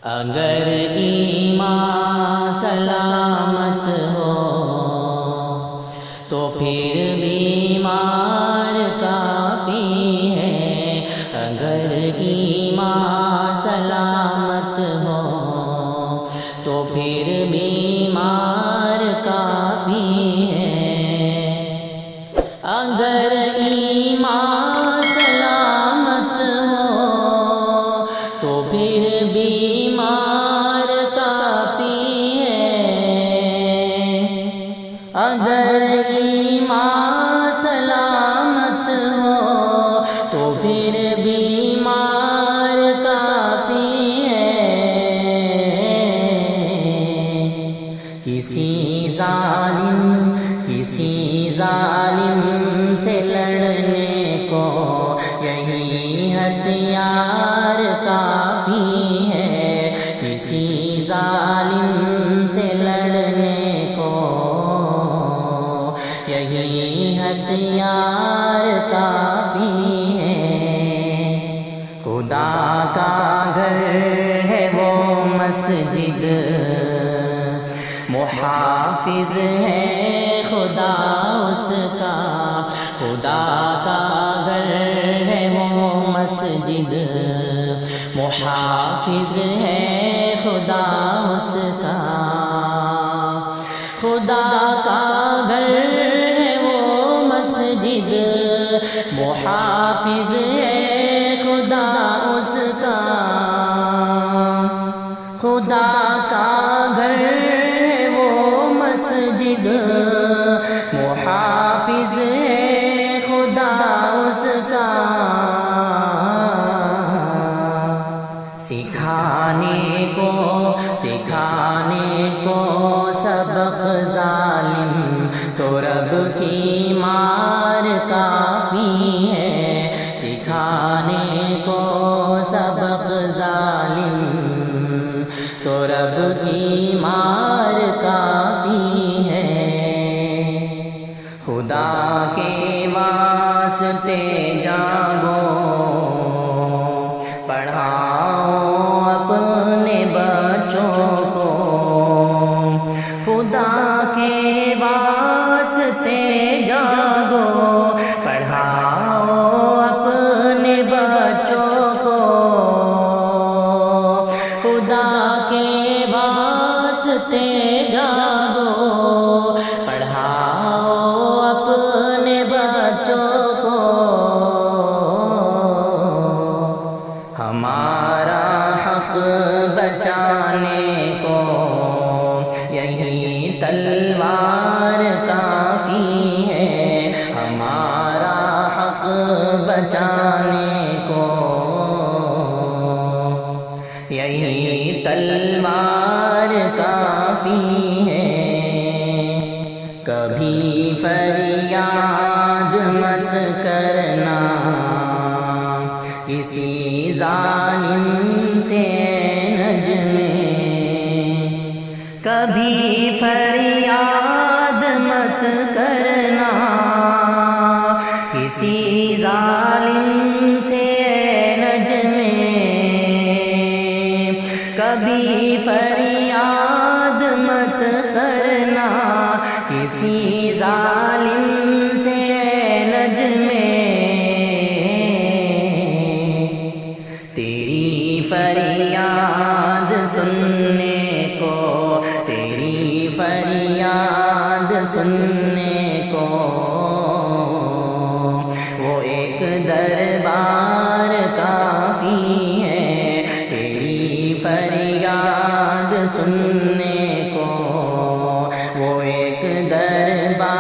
اگر ایمان سلامت ہو تو پھر بیمار کافی ہے۔ اگر ایمان سلامت ہو تو پھر بیمار کافی ہے۔ اگر ایمان سلامت ہو تو پھر بیمار کافی ہے۔ اگر ایمان سلامت ہو تو پھر بیمار کافی ہے۔ کسی ظالم سے لڑنے کو یہی ہتھیار کافی ہے۔ کسی ظالم سے لڑنے کو یہی ہتھیار کافی ہے۔ خدا کا گھر ہے وہ مسجد، محافظ ہے خدا اس کا۔ خدا کا گھر ہے وہ مسجد، محافظ ہے خدا اس کا۔ خدا کا گھر ہے وہ مسجد، محافظ ہے خدا اس کا۔ خدا کا گھر ہے وہ مسجد، محافظ ہے خدا اس کا۔ سکھانے کو سبق ظالم تو رب کی مار کافی ہے۔ سکھانے کو سبق ظالم تو رب کی مار کافی ہے۔ خدا کے واسطے جاگو، پڑھاؤ اپنے بچوں کو۔ خدا کے واسطے جاگو، پڑھاؤ اپنے بچوں کو۔ خدا کے واسطے جاگو، پڑھاؤ اپنے بچوں کو۔ ہمارا حق بچانے کو یہی تلوار کافی ہے۔ ہمارا حق بچانے کو یہی تلوار کافی ہے۔ کبھی فریاد مت کرنا کسی ظالم سے نجم میں، کبھی فریاد مت کرنا کسی ظالم سے نجم میں، کبھی فریاد مت کرنا کسی ظالم سے نجم میں۔ تیری فریاد سننے کو، تیری فریاد سننے کو وہ ایک دربار کافی ہے۔ تیری فریاد سننے کو وہ ایک دربار